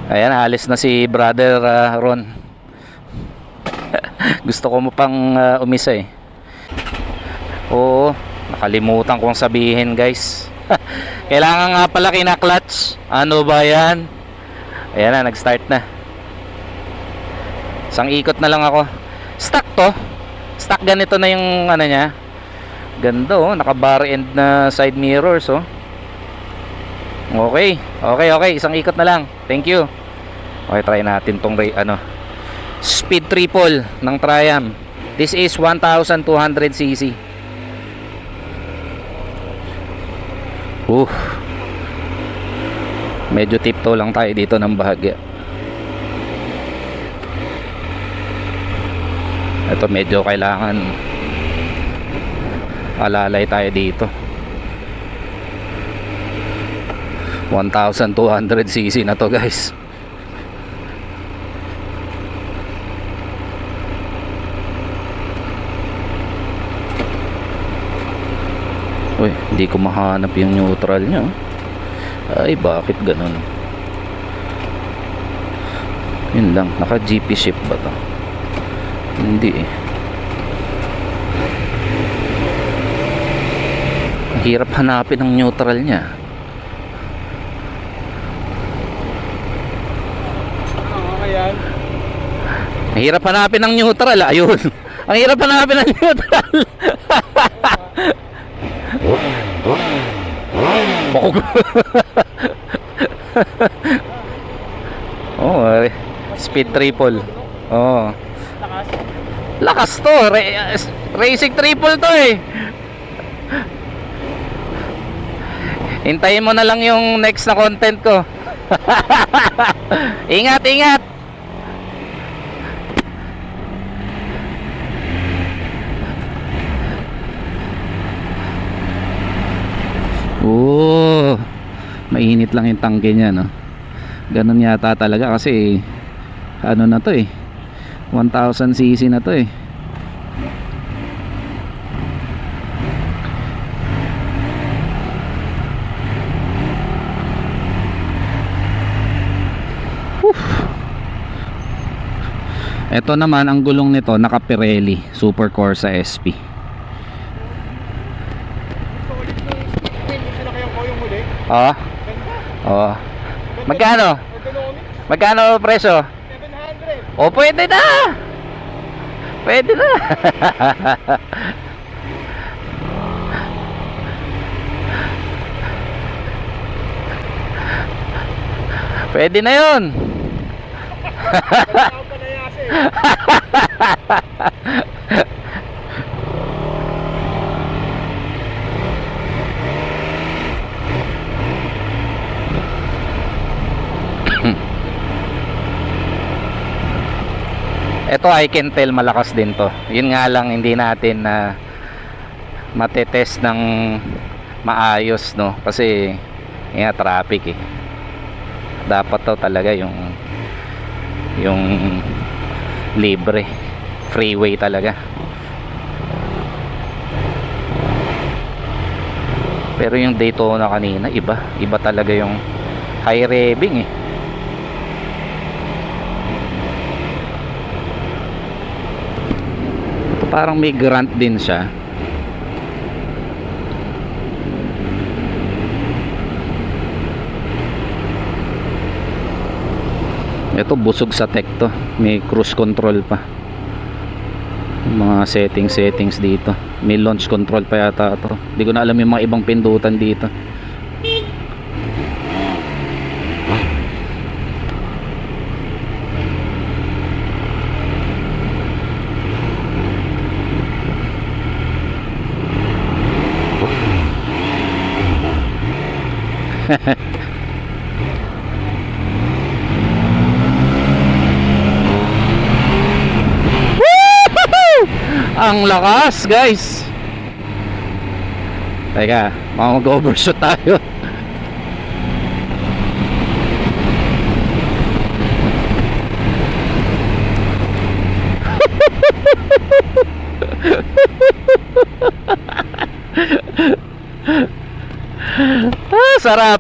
Ayan, alis na si brother Ron. Gusto ko mo pang umisa eh. Oo, nakalimutan kong sabihin guys. Kailangan nga pala kina-clutch. Ano ba yan? Ayan na, nag-start na. Isang ikot na lang ako. Stock to. Stock ganito na yung ano niya. Ganda oh, naka-bar end na side mirrors oh. Okay, okay. Isang ikot na lang. Thank you. Okay, try natin tong speed triple ng Triumph. This is 1200cc. Medyo tiptoe lang tayo dito ng bahagya. Ito medyo kailangan alalay tayo dito. 1200cc na to guys. Uy, hindi ko mahanap yung neutral nya. Ay, bakit ganun? Yun lang, naka GP shift ba to? Hindi eh. Hirap hanapin ang neutral nya. Mahirap hanapin ang neutral. Ayun. Ang hirap hanapin ang neutral. Oh, speed triple. Oh. Lakas to. Racing triple to eh. Hintayin mo na lang yung next na content ko. Ingat, ingat. Oh, mainit lang yung tangke niya, no? Ganun yata talaga kasi ano na to eh, 1000cc na to eh. Ito naman ang gulong nito, naka Pirelli Super Corsa SP. Oo. Oo. Magkano? Magkano presyo? 700. Oh, pwede na. Pwede na. Pwede na 'yon. Ito I can tell malakas din to. Yun nga lang hindi natin na matetest ng maayos, no? Kasi nga traffic eh. Dapat to talaga yung libre freeway talaga. Pero yung Daytona kanina iba talaga yung high revving eh. Parang may grunt din siya. Ito busog sa tech to. May cruise control pa. Mga settings dito. May launch control pa yata ito. Hindi ko na alam yung mga ibang pindutan dito. Ang lakas guys. Teka, mag-overshoot tayo. Sarap.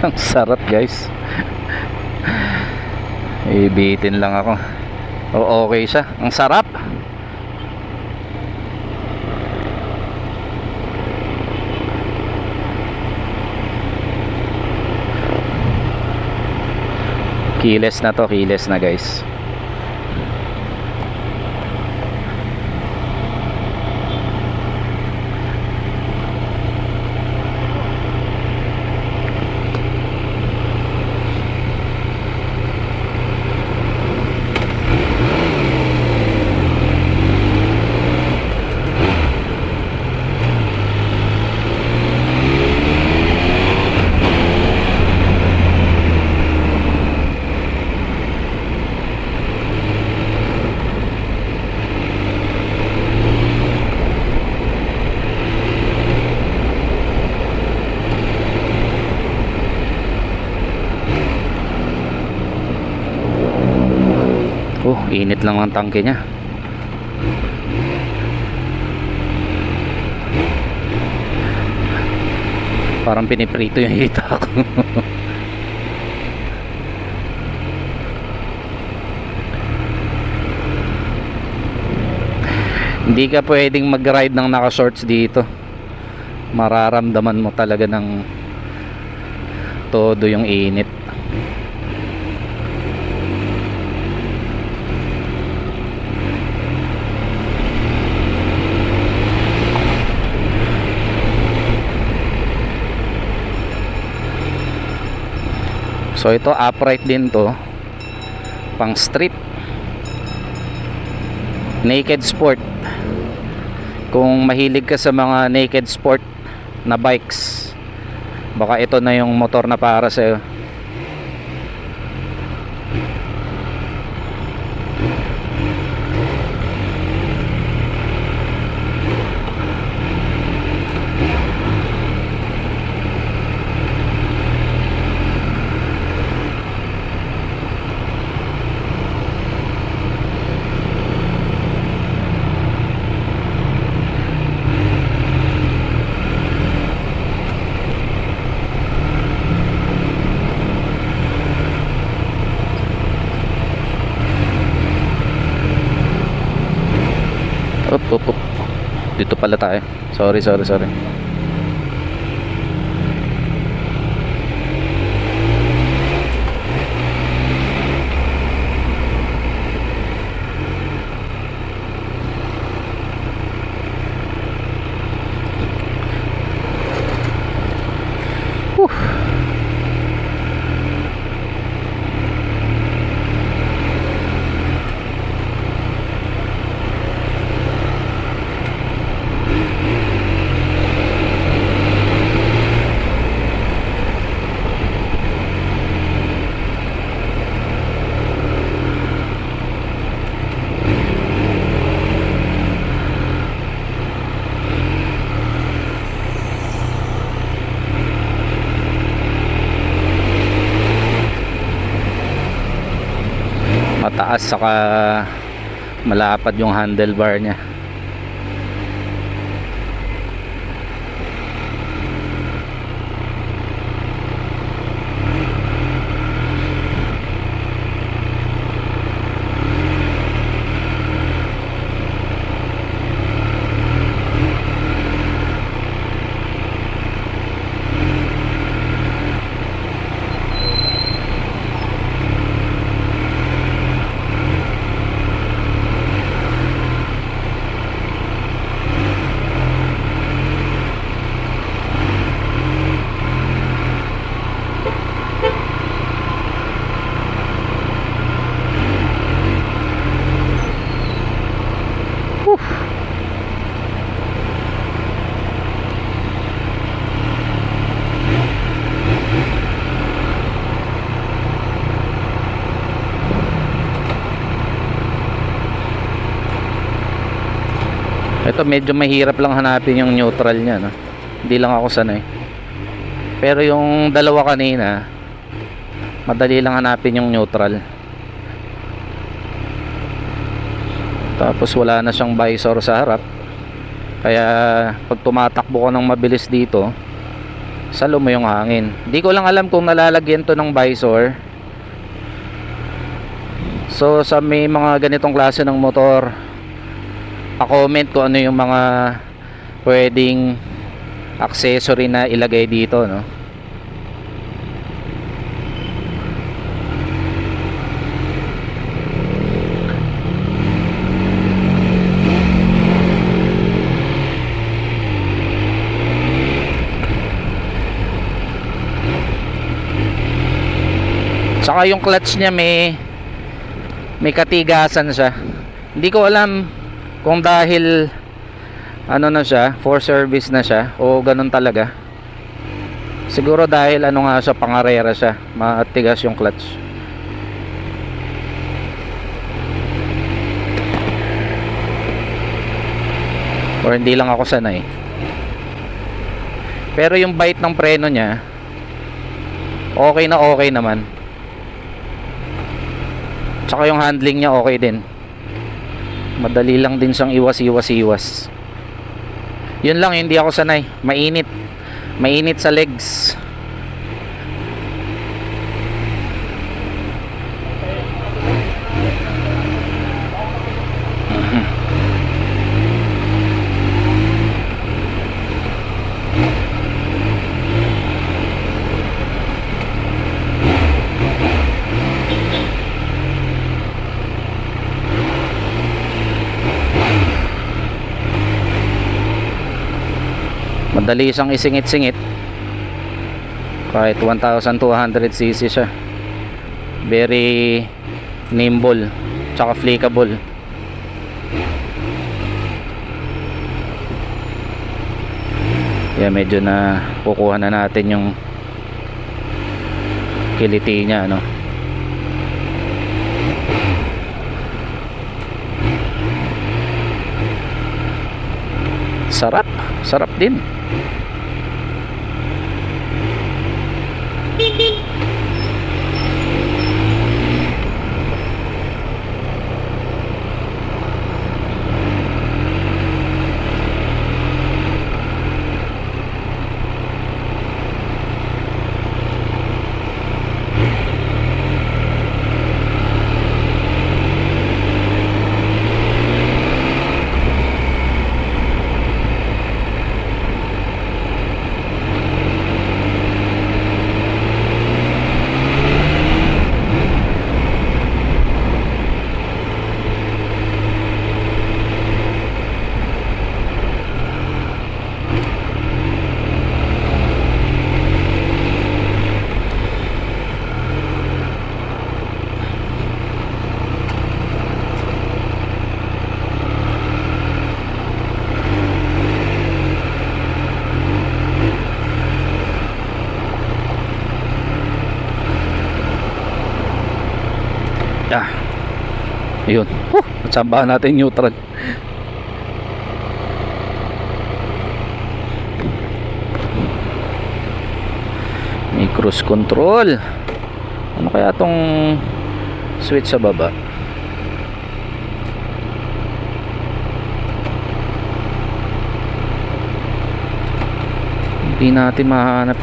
Ang sarap guys. Ibitin lang ako. O okay siya. Ang sarap. Kiles na to, kiles na guys. Oh, init lang ang tangke niya. Parang piniprito yung hita ko. Hindi ka pwedeng mag-ride ng naka-shorts dito. Mararamdaman mo talaga ng todo yung init. So ito upright din to, pang street, naked sport. Kung mahilig ka sa mga naked sport na bikes, baka ito na yung motor na para sa'yo. Up. Dito pala tayo. Sorry. Mataas saka malapad yung handlebar niya. Ito medyo mahirap lang hanapin yung neutral niya, no? Hindi lang ako sanay. Pero yung dalawa kanina, madali lang hanapin yung neutral. Tapos wala na siyang visor sa harap. Kaya pag tumatakbo ko ng mabilis dito, Salo mo yung hangin. Hindi ko lang alam kung nalalagyan to ng visor. So sa may mga ganitong klase ng motor, pa-comment kung ano yung mga pwedeng accessory na ilagay dito, no? Saka yung clutch niya may katigasan siya. Hindi ko alam kung dahil ano na siya, for service na siya o ganun talaga. Siguro dahil ano nga siya, pangarera siya, matigas yung clutch. Or hindi lang ako sanay. Pero yung bite ng preno niya, okay naman. Tsaka yung handling niya okay din. Madali lang din siyang iwas. Yun lang, hindi ako sanay. Mainit sa legs. Madali siyang isingit-singit. Kahit 1200cc siya. Very nimble, tsaka flickable. Yeah, medyo na kukuha na natin yung kiliti niya, ano. Sarap din. Ayun. Natsambahan natin neutral. May cruise control. Ano kaya tong switch sa baba? Hindi natin mahanap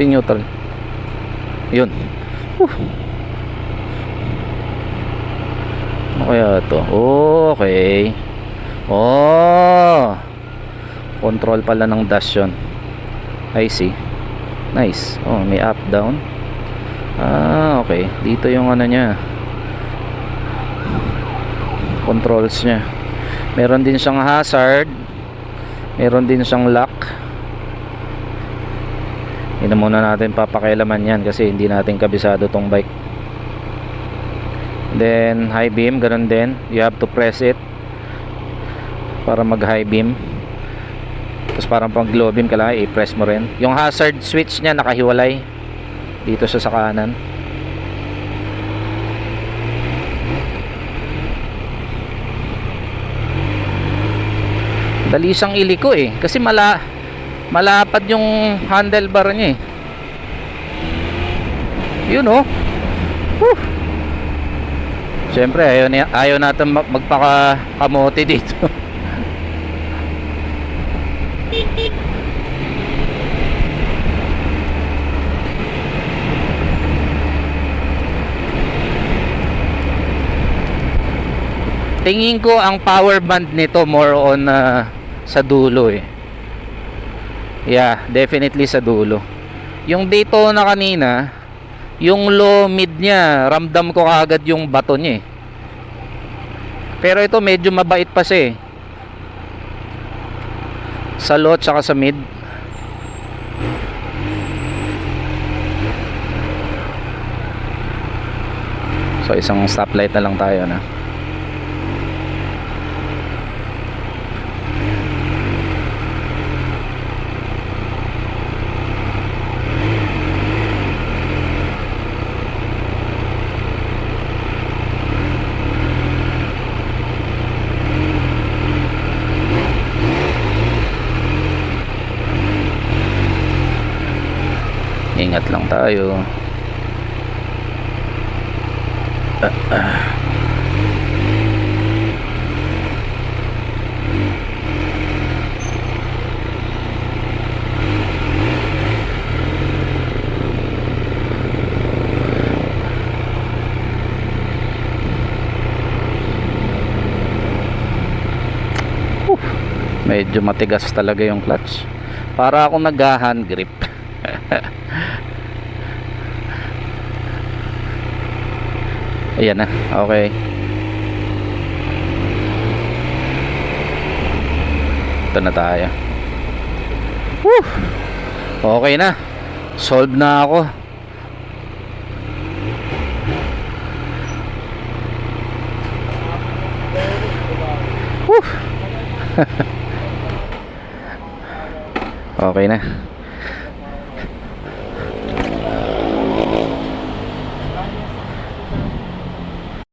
yung neutral. Yun. Ano kaya to? Okay. Control pala ng dash yun. I see. Nice. May up down. Okay. Dito yung ano niya, controls niya. Meron din siyang hazard. Meron din siyang lock. Hindi na muna natin papakialaman yan kasi hindi natin kabisado tong bike. Then high beam, ganun din. You have to press it para mag high beam. Tapos parang pag low beam kailangan i-press mo rin. Yung hazard switch niya nakahiwalay. Dito siya sa kanan. Dali siyang iliko kasi malapad yung handlebar niya Yun Siyempre ayaw natin magpaka-kamote dito. Tingin ko ang power band nito more on sa dulo eh. Yeah, definitely sa dulo. Yung Daytona kanina, yung low mid niya, ramdam ko kaagad yung bato niya eh. Pero ito medyo mabait pa siya eh. Sa low tsaka sa mid. So isang stoplight na lang tayo na. Ingat lang tayo. Medyo matigas talaga yung clutch. Para akong nag-hand grip. Ayan na, okay. Ito na tayo. Woo! Okay na. Solve na ako. Woo! Okay na.